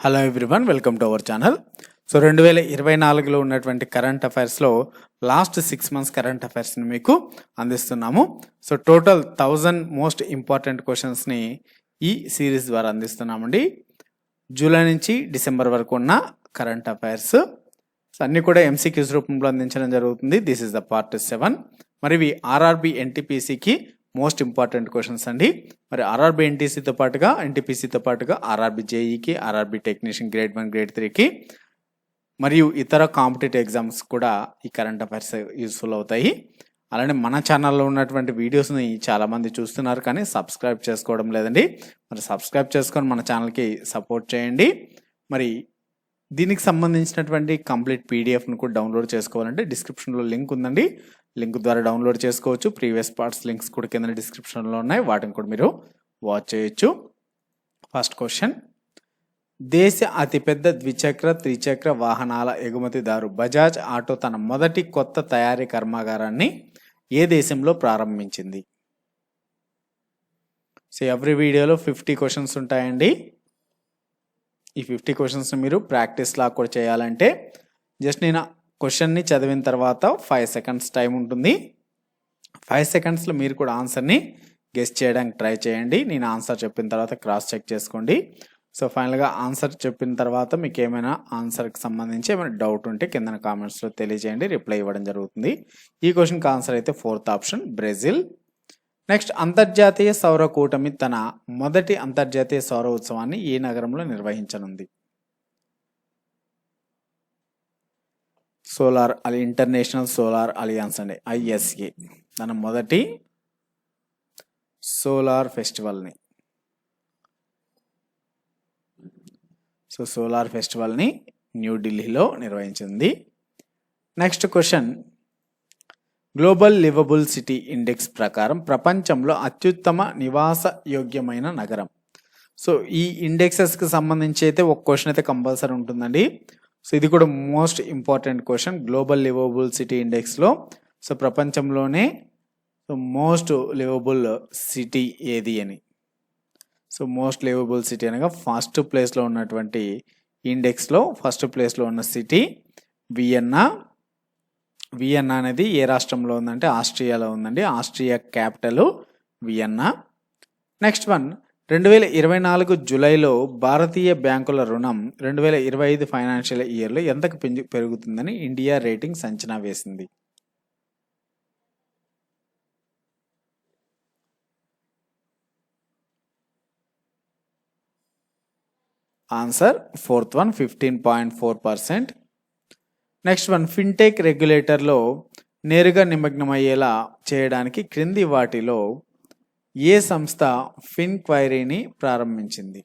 Hello everyone, welcome to our channel. So 2024లో ఉన్నటువంటి current అఫైర్స్లో లాస్ట్ 6 months కరెంట్ అఫైర్స్ని మీకు అందిస్తున్నాము. సో టోటల్ 1000 మోస్ట్ ఇంపార్టెంట్ క్వశ్చన్స్ని ఈ సిరీస్ ద్వారా అందిస్తున్నామండి. జూలై నుంచి డిసెంబర్ వరకు ఉన్న కరెంట్ అఫైర్స్ అన్నీ కూడా ఎంసీక్యూస్ రూపంలో అందించడం జరుగుతుంది. This is the part 7. మరి ఇవి ఆర్ఆర్బి ఎన్టీపీసీకి మోస్ట్ ఇంపార్టెంట్ క్వశ్చన్స్ అండి. మరి ఆర్ఆర్బి ఎన్టీపీసీతో పాటుగా ఆర్ఆర్బి జేఈకి, ఆర్ఆర్బి టెక్నీషియన్ గ్రేడ్ 1, గ్రేడ్ 3కి మరియు ఇతర కాంపిటేటివ్ ఎగ్జామ్స్ కూడా ఈ కరెంట్ అఫైర్స్ యూస్ఫుల్ అవుతాయి. అలానే మన ఛానల్లో ఉన్నటువంటి వీడియోస్ని చాలామంది చూస్తున్నారు కానీ సబ్స్క్రైబ్ చేసుకోవడం లేదండి. మరి సబ్స్క్రైబ్ చేసుకొని మన ఛానల్కి సపోర్ట్ చేయండి. మరి దీనికి సంబంధించినటువంటి కంప్లీట్ పీడిఎఫ్ను కూడా డౌన్లోడ్ చేసుకోవాలంటే డిస్క్రిప్షన్లో లింక్ ఉందండి. లింక్ ద్వారా డౌన్లోడ్ చేసుకోవచ్చు. ప్రీవియస్ పార్ట్స్ లింక్స్ కూడా కింద డిస్క్రిప్షన్లో ఉన్నాయి, వాటిని కూడా మీరు వాచ్ చేయొచ్చు. ఫస్ట్ క్వశ్చన్, దేశ అతిపెద్ద ద్విచక్ర త్రిచక్ర వాహనాల ఎగుమతిదారు బజాజ్ ఆటో తన మొదటి కొత్త తయారీ కర్మాగారాన్ని ఏ దేశంలో ప్రారంభించింది? సో ఎవ్రీ వీడియోలో 50 క్వశ్చన్స్ ఉంటాయండి. ఈ 50 క్వశ్చన్స్ని మీరు ప్రాక్టీస్ లా కూడా చేయాలంటే జస్ట్ నేను క్వశ్చన్ని చదివిన తర్వాత 5 seconds టైం ఉంటుంది. 5 secondsలో మీరు కూడా ఆన్సర్ని గెస్ చేయడానికి ట్రై చేయండి. నేను ఆన్సర్ చెప్పిన తర్వాత క్రాస్ చెక్ చేసుకోండి. సో ఫైనల్గా ఆన్సర్ చెప్పిన తర్వాత మీకు ఏమైనా ఆన్సర్కి సంబంధించి ఏమైనా డౌట్ ఉంటే కింద కామెంట్స్లో తెలియజేయండి, రిప్లై ఇవ్వడం జరుగుతుంది. ఈ క్వశ్చన్కి ఆన్సర్ అయితే 4th ఆప్షన్ బ్రెజిల్. నెక్స్ట్, అంతర్జాతీయ సౌర కూటమి తన మొదటి అంతర్జాతీయ సౌర ఉత్సవాన్ని ఏ నగరంలో నిర్వహించనుంది? ఇంటర్నేషనల్ సోలార్ అలియన్స్ అండి, ISA తన మొదటి సోలార్ ఫెస్టివల్ని సోలార్ ఫెస్టివల్ని న్యూఢిల్లీలో నిర్వహించింది. Next question, global livable city index ప్రకారం ప్రపంచంలో అత్యుత్తమ నివాస యోగ్యమైన నగరం. సో ఈ ఇండెక్సెస్కి సంబంధించి అయితే ఒక క్వశ్చన్ అయితే కంపల్సరీ ఉంటుందండి. సో ఇది కూడా most important question. Global livable city ఇండెక్స్లో సో ప్రపంచంలోనే మోస్ట్ లివబుల్ సిటీ ఏది అని. సో మోస్ట్ లివబుల్ సిటీ అనగా ఫస్ట్ ప్లేస్లో ఉన్నటువంటి ఇండెక్స్లో ఫస్ట్ ప్లేస్లో ఉన్న సిటీ వియన్నా. వియన్నా అనేది ఏ రాష్ట్రంలో ఉందంటే ఆస్ట్రియాలో ఉందండి. Austria capital Vienna. Next one, 2024 జూలైలో భారతీయ బ్యాంకుల రుణం 2025 ఫైనాన్షియల్ ఇయర్లో ఎంతకు పెరుగుతుందని ఇండియా రేటింగ్స్ అంచనా వేసింది? Answer 4th one 15.4%. Next one, fintech రెగ్యులేటర్లో నేరుగా నిమగ్నమయ్యేలా చేయడానికి క్రింది వాటిలో ఏ సంస్థ ఫిన్క్వైరీని ప్రారంభించింది?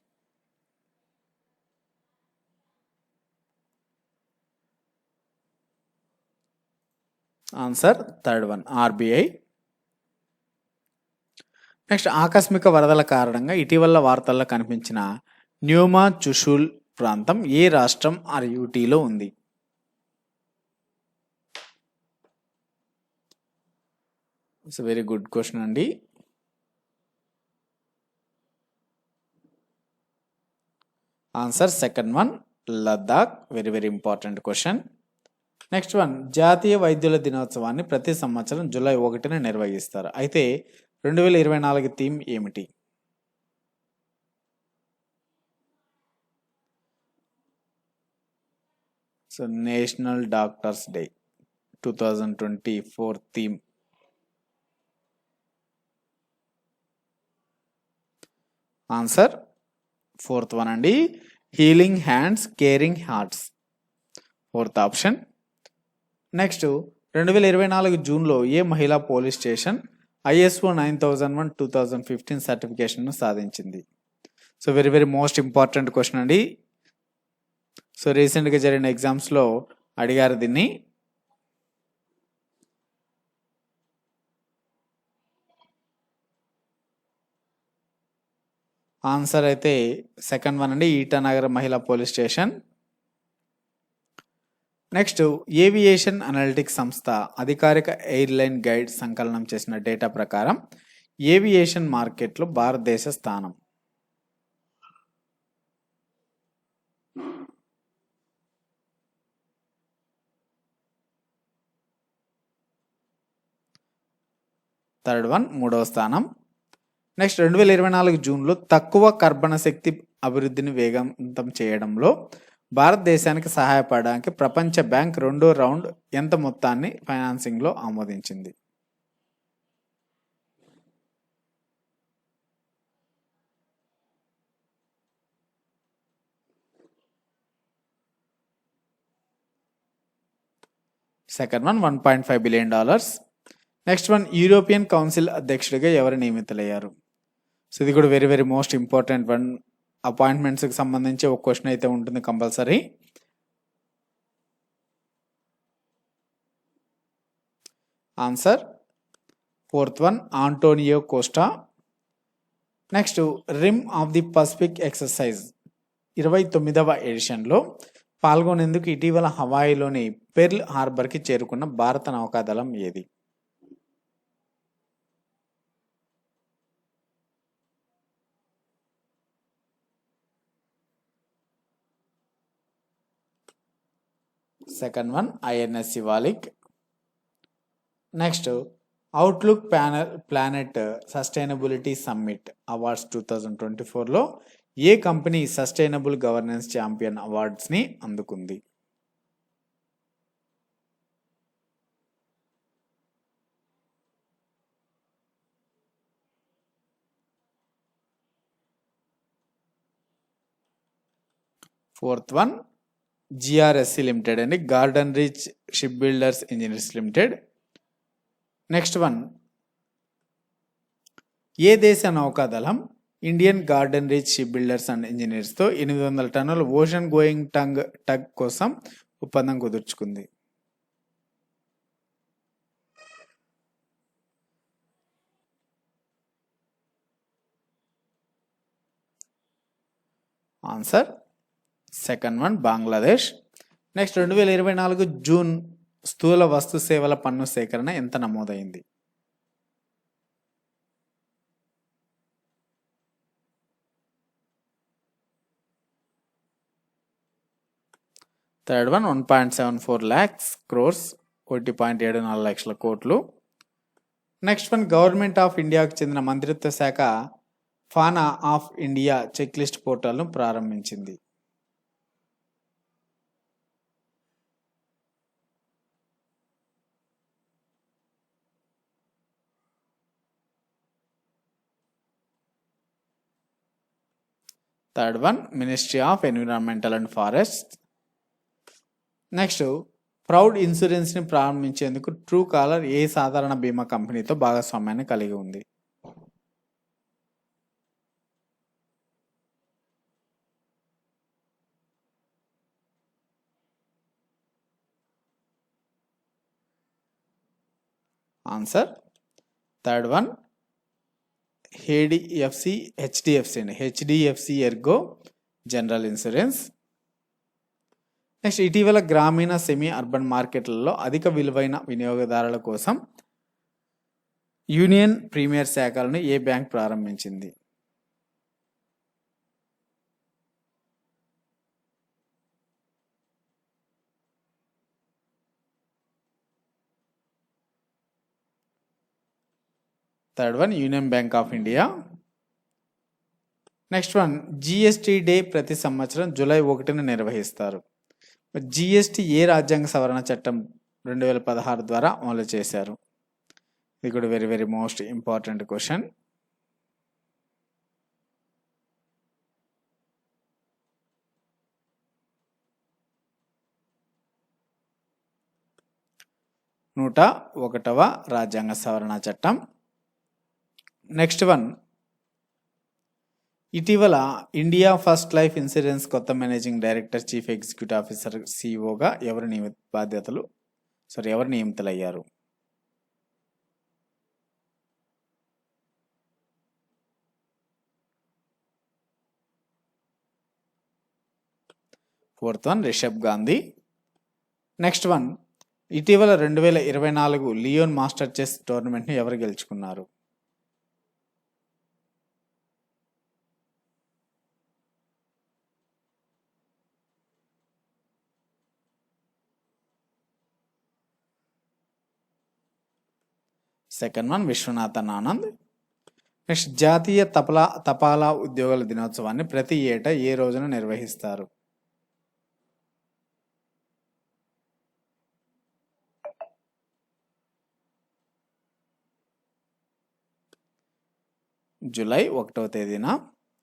Answer 3rd one RBI. Next, ఆకస్మిక వరదల కారణంగా ఇటీవల వార్తల్లో కనిపించిన న్యూమా చుషుల్ ప్రాంతం ఏ రాష్ట్రం UTలో ఉంది? ఇట్స్ వెరీ గుడ్ క్వశ్చన్ అండి. Answer 2nd one Ladakh. Very very important question. Next one, జాతీయ వైద్యుల దినోత్సవాన్ని ప్రతి సంవత్సరం జూలై 1న నిర్వహిస్తారు. అయితే 2024 థీమ్ ఏమిటి? So national doctors day 2024 theme. Answer 4th one అండి, healing hands caring hearts. 4th option. Next, 2024 జూన్లో ఏ మహిళా పోలీస్ స్టేషన్ ISO 9001:2015 సర్టిఫికేషన్ను సాధించింది? So very very most important question అండి. సో రీసెంట్గా జరిగిన ఎగ్జామ్స్లో అడిగారు దీన్ని. ఆన్సర్ అయితే 2nd వన్ అండి, ఈటానగర్ మహిళా police station. Next, aviation analytics సంస్థ అధికారిక ఎయిర్లైన్ గైడ్ సంకలనం చేసిన డేటా ప్రకారం ఏవియేషన్ మార్కెట్లో భారతదేశ స్థానం. థర్డ్ వన్ మూడవ స్థానం. నెక్స్ట్ 2024 జూన్లో తక్కువ కర్బన శక్తి అభివృద్ధిని వేగవంతం చేయడంలో భారతదేశానికి సహాయపడడానికి ప్రపంచ బ్యాంక్ రెండో రౌండ్ ఎంత మొత్తాన్ని ఫైనాన్సింగ్లో ఆమోదించింది? Second one $1.5 billion. Next one European council అధ్యక్షుడిగా ఎవరు నియమితులయ్యారు? సో ఇది కూడా very very most important one. అపాయింట్మెంట్స్కి సంబంధించి ఒక క్వశ్చన్ అయితే ఉంటుంది compulsory. Answer fourth one Antonio Costa. Next rim of the Pacific exercise 29వ ఎడిషన్లో పాల్గొనేందుకు ఇటీవల హవాయిలోని పెర్ల్ హార్బర్కి చేరుకున్న భారత నౌకాదళం ఏది? Second one INS Shivalik. Next outlook planet sustainability summit awards 2024లో ఏ కంపెనీ సస్టైనబుల్ గవర్నెన్స్ ఛాంపియన్ అవార్డ్స్ని అందుకుంది? ఫోర్త్ వన్ జిఆర్ఎస్సి లిమిటెడ్ అండి, garden reach ship builders engineers limited. Next one ఏ దేశ నౌకాదళం Indian garden reach ship builders and ఇంజనీర్స్తో 800 టన్నుల ఓషన్ గోయింగ్ టగ్ కోసం ఒప్పందం కుదుర్చుకుంది? Answer second one Bangladesh. Next 2024 జూన్ స్థూల వస్తు సేవల పన్ను సేకరణ ఎంత నమోదైంది? థర్డ్ వన్ 1.74 lakhs crores, 1.74 లక్షల కోట్లు. నెక్స్ట్ వన్ గవర్నమెంట్ ఆఫ్ ఇండియాకు చెందిన మంత్రిత్వ శాఖ fauna of India checklist పోర్టల్ను ప్రారంభించింది. Third one ministry of environmental and forest. Next fraud ఇన్సూరెన్స్ని ప్రారంభించేందుకు ట్రూ కాలర్ ఏ సాధారణ బీమా కంపెనీతో భాగస్వామ్యాన్ని కలిగి ఉంది? ఆన్సర్ థర్డ్ వన్ హెచ్డిఎఫ్సి అండి, HDFC Ergo general insurance. Next ఇటీవల గ్రామీణ సెమీ అర్బన్ మార్కెట్లలో అధిక విలువైన వినియోగదారుల కోసం యూనియన్ ప్రీమియర్ శాఖలను ఏ బ్యాంక్ ప్రారంభించింది? Third one union bank of India. Next one GST day ప్రతి సంవత్సరం జూలై 1న నిర్వహిస్తారు. జిఎస్టీ ఏ రాజ్యాంగ సవరణ చట్టం 2016 ద్వారా అమలు చేశారు? ఇది కూడా very very most important question. నూట 1వ రాజ్యాంగ సవరణ చట్టం. నెక్స్ట్ వన్ ఇటీవల ఇండియా ఫస్ట్ లైఫ్ ఇన్సూరెన్స్ కొత్త managing director chief executive officer సిఇఓగా ఎవరు నియమితులయ్యారు? Fourth one Rishabh Gandhi. Next one ఇటీవల 2024 లియోన్ మాస్టర్ చెస్ టోర్నమెంట్ని ఎవరు గెలుచుకున్నారు? Second one Viswanathan Anand. Next జాతీయ తపాలా ఉద్యోగుల దినోత్సవాన్ని ప్రతి ఏటా ఏ రోజున నిర్వహిస్తారు? జూలై 1వ తేదీన,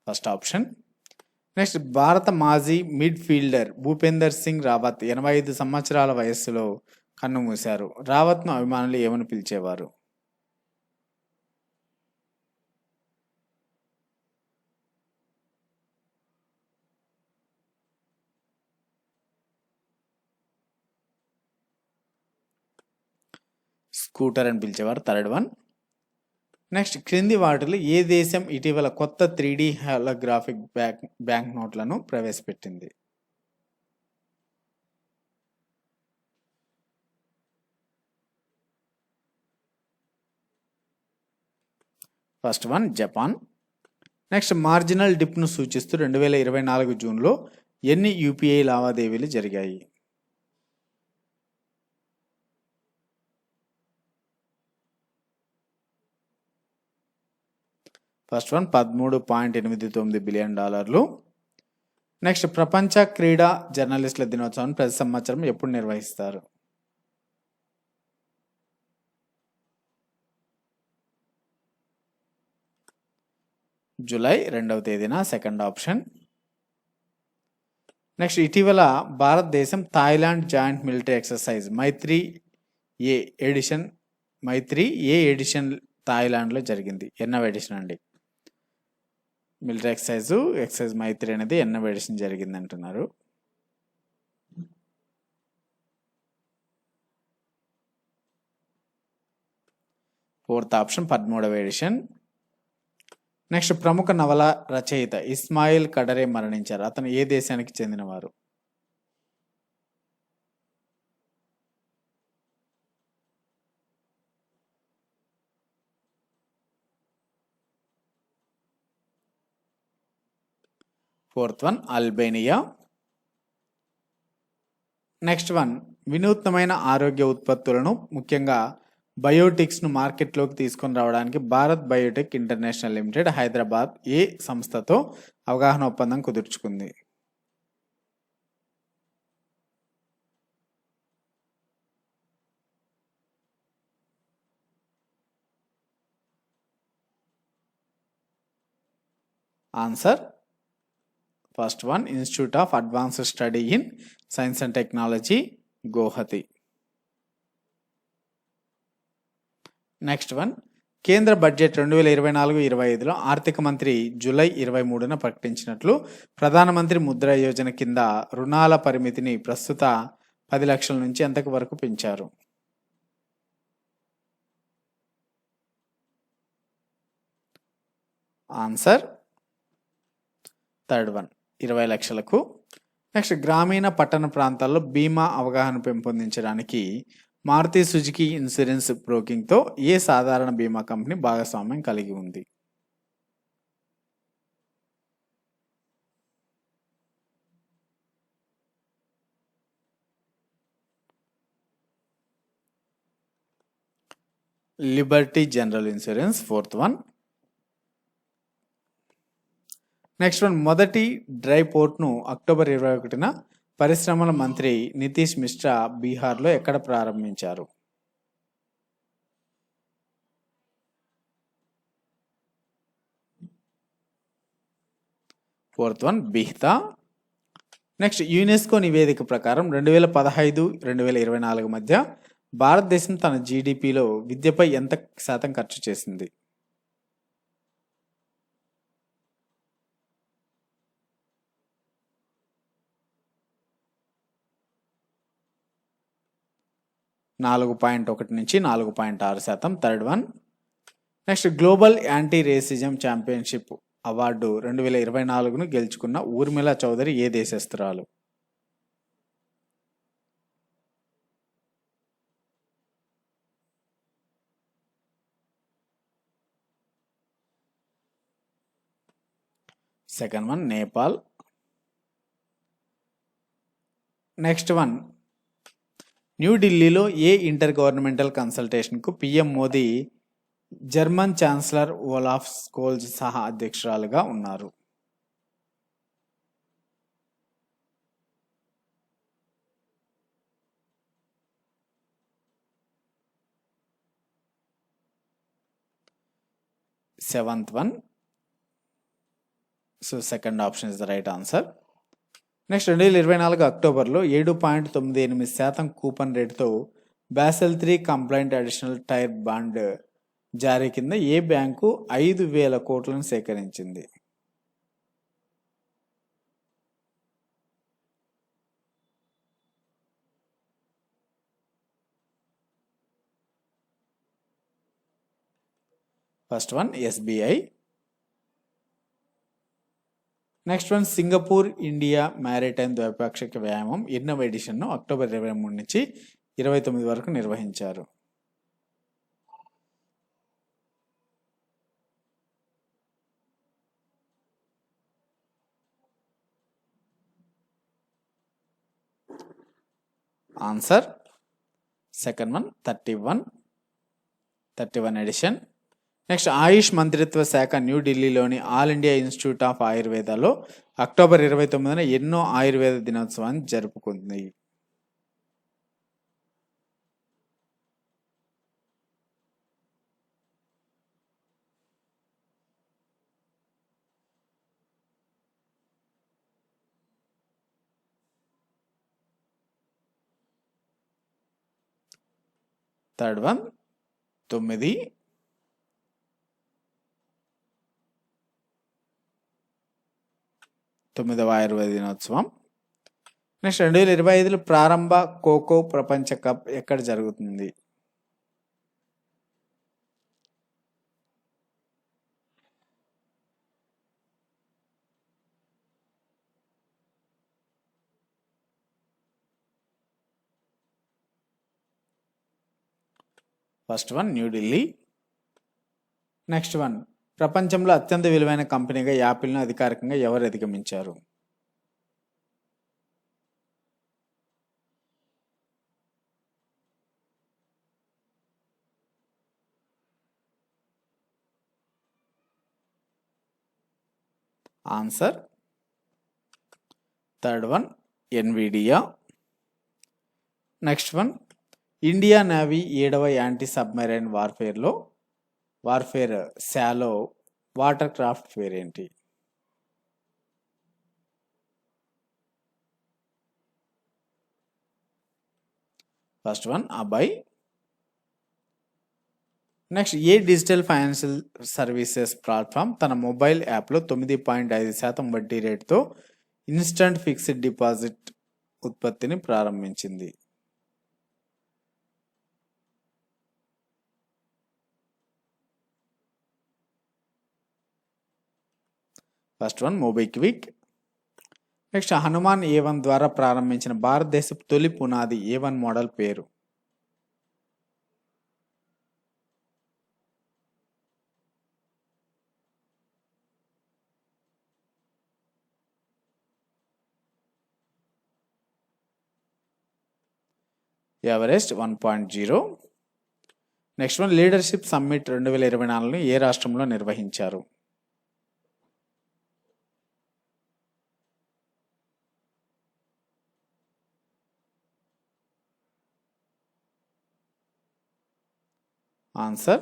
ఫస్ట్ ఆప్షన్. నెక్స్ట్ భారత మాజీ మిడ్ ఫీల్డర్ భూపేందర్ సింగ్ రావత్ 85 సంవత్సరాల వయస్సులో కన్నుమూశారు. రావత్ను అభిమానులు ఏమని పిలిచేవారు? స్కూటర్ అని పిలిచేవారు, థర్డ్ వన్. నెక్స్ట్ క్రింది వాటిలో ఏ దేశం ఇటీవల కొత్త 3D హాలోగ్రాఫిక్ బ్యాంక్ నోట్లను ప్రవేశపెట్టింది? First one Japan. Next marginal డిప్ను సూచిస్తూ 2024 జూన్లో ఎన్ని యూపీఐ లావాదేవీలు జరిగాయి? First one $13.89 billion. నెక్స్ట్ ప్రపంచ క్రీడా జర్నలిస్టుల దినోత్సవం ప్రతి సంవత్సరం ఎప్పుడు నిర్వహిస్తారు? జూలై 2వ తేదీన, సెకండ్ ఆప్షన్. నెక్స్ట్ ఇటీవల భారతదేశం Thailand joint military exercise Maitree ఏ ఎడిషన్ థాయిలాండ్లో జరిగింది. ఎన్నవ ఎడిషన్ అండి? మిలిటరీ ఎక్సర్సైజ్ మైత్రి అనేది ఎన్నవ ఎడిషన్ జరిగింది అంటున్నారు? ఫోర్త్ ఆప్షన్ 13వ ఎడిషన్. నెక్స్ట్ ప్రముఖ నవల రచయిత ఇస్మాయిల్ కడరే మరణించారు. అతను ఏ దేశానికి చెందినవారు? Fourth one Albania. Next one వినూత్నమైన ఆరోగ్య ఉత్పత్తులను ముఖ్యంగా బయోటిక్స్ను మార్కెట్లోకి తీసుకొని రావడానికి Bharat biotech international limited Hyderabad ఏ సంస్థతో అవగాహన ఒప్పందం కుదుర్చుకుంది? Answer first one institute of advanced study in science and technology, Guwahati. Next one కేంద్ర బడ్జెట్ 2024-25లో ఆర్థిక మంత్రి జూలై 23న ప్రకటించినట్లు ప్రధానమంత్రి ముద్రా యోజన కింద రుణాల పరిమితిని ప్రస్తుత 10 లక్షల నుంచి ఎంతకు వరకు పెంచారు? ఆన్సర్ థర్డ్ వన్ 20 లక్షలకు. నెక్స్ట్ గ్రామీణ పట్టణ ప్రాంతాల్లో బీమా అవగాహన పెంపొందించడానికి మారుతి సుజుకి ఇన్సూరెన్స్ బ్రోకింగ్తో ఏ సాధారణ బీమా కంపెనీ భాగస్వామ్యం కలిగి ఉంది? Liberty general insurance, fourth one. Next one మొదటి డ్రై పోర్ట్ను అక్టోబర్ 21న పరిశ్రమల మంత్రి నితీష్ మిశ్రా బీహార్లో ఎక్కడ ప్రారంభించారు? Fourth one Bihta. Next UNESCO నివేదిక ప్రకారం 2015-2024 మధ్య భారతదేశం తన జీడిపిలో విద్యపై ఎంత శాతం ఖర్చు చేసింది? $4.1 నుంచి 4.6%, third one. Next global anti racism championship award 2024ను గెలుచుకున్న ఊర్మిళ చౌదరి ఏ దేశస్తురాలు? Second one Nepal. Next one న్యూఢిల్లీలో ఏ ఇంటర్ గవర్నమెంటల్ కన్సల్టేషన్కు PM Modi German chancellor Olaf Scholz సహా అధ్యక్షురాలుగా ఉన్నారు. Seventh one. So second option is the right answer. Next 2024 అక్టోబర్లో 7.98% కూపన్ రేటుతో Basel 3 compliant additional tier bond జారీ కింద ఏ బ్యాంకు 5,000 కోట్లను సేకరించింది? First one SBI. Next one Singapore India maritime ద్వైపాక్షిక వ్యాయామం ఎన్నవ ఎడిషన్ను అక్టోబర్ 23 నుంచి 29 వరకు నిర్వహించారు? Answer second one 31 edition. Next AYUSH మంత్రిత్వ శాఖ న్యూఢిల్లీలోని ఆల్ ఇండియా ఇన్స్టిట్యూట్ ఆఫ్ ఆయుర్వేదాలో అక్టోబర్ 29న ఎన్నో ఆయుర్వేద దినోత్సవాన్ని జరుపుకుంది? Third one 9. తొమ్మిదవ ఆయుర్వేద దినోత్సవం. నెక్స్ట్ 2025 ప్రారంభ ఖోఖో ప్రపంచ కప్ ఎక్కడ జరుగుతుంది? First one New Delhi. Next one ప్రపంచంలో అత్యంత విలువైన కంపెనీగా యాపిల్ను అధికారికంగా ఎవరు అధిగమించారు? Answer third one Nvidia. Next one India navy 7వ anti submarine warfare shallow water craft పేరేంటి? First one Abhay. నెక్స్ట్ ఏ డిజిటల్ ఫైనాన్షియల్ సర్వీసెస్ ప్లాట్ఫామ్ తన మొబైల్ యాప్లో 9.5% వడ్డీ రేటుతో ఇన్స్టంట్ ఫిక్స్డ్ డిపాజిట్ ఉత్పత్తిని ప్రారంభించింది? First one MobiKwik. Next Hanuman A1 ద్వారా ప్రారంభించిన భారతదేశపు తొలి పునాది A1 మోడల్ పేరు? Everest 1.0. Next one leadership summit 2024ని ఏ రాష్ట్రంలో నిర్వహించారు? Answer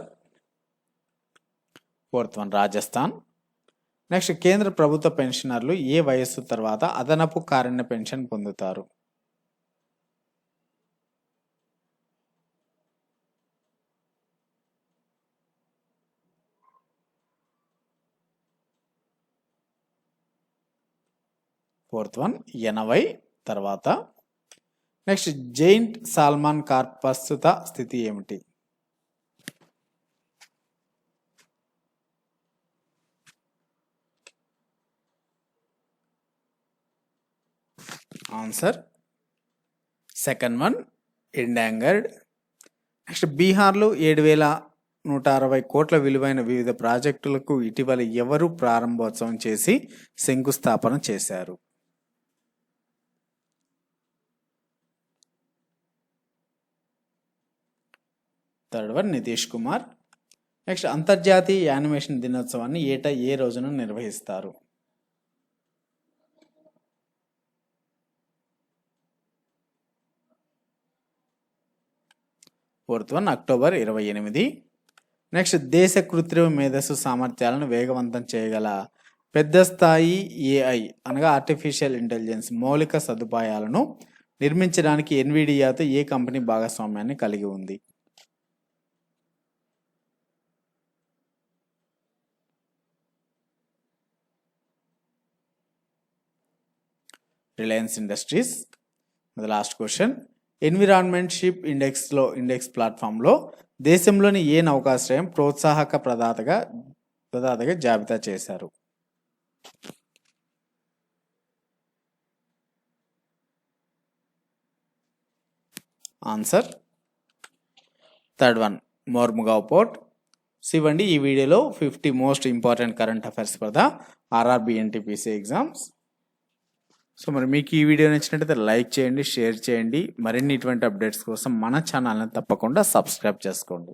fourth one Rajasthan. Next కేంద్ర ప్రభుత్వ పెన్షనర్లు ఏ వయస్సు తర్వాత అదనపు కారుణ్య పెన్షన్ పొందుతారు? ఫోర్త్ వన్ 80 తర్వాత. నెక్స్ట్ జైంట్ సాల్మాన్ కార్ప్ ప్రస్తుత స్థితి ఏమిటి? Answer second one endangered. Next బీహార్లో 7,160 కోట్ల విలువైన వివిధ ప్రాజెక్టులకు ఇటీవల ఎవరు ప్రారంభోత్సవం చేసి శంకుస్థాపన చేశారు? Third one Nitish Kumar. Next అంతర్జాతీయ యానిమేషన్ దినోత్సవాన్ని ఏటా ఏ రోజున నిర్వహిస్తారు? Fourth one October 28. నెక్స్ట్ దేశ కృత్రిమ మేధస్సు సామర్థ్యాలను వేగవంతం చేయగల పెద్ద స్థాయి ఏఐ అనగా ఆర్టిఫిషియల్ ఇంటెలిజెన్స్ మౌలిక సదుపాయాలను నిర్మించడానికి ఎన్విడియాతో ఏ కంపెనీ భాగస్వామ్యాన్ని కలిగి ఉంది? Reliance industries. లాస్ట్ క్వశ్చన్, ఎన్విరాన్మెంట్షిప్ ఇండెక్స్ ప్లాట్ఫామ్లో దేశంలోని ఏ నౌకాశ్రయం ప్రోత్సాహక ప్రదాతగా జాబితా చేశారు? Answer third one Mormugao port. ఇవ్వండి ఈ వీడియోలో 50 most important current affairs for the RRB NTPC exams. So మరి మీకు ఈ వీడియో నచ్చినట్లయితే లైక్ చేయండి, షేర్ చేయండి. మరిన్ని ఇటువంటి అప్డేట్స్ కోసం మన ఛానల్ని తప్పకుండా సబ్స్క్రైబ్ చేసుకోండి.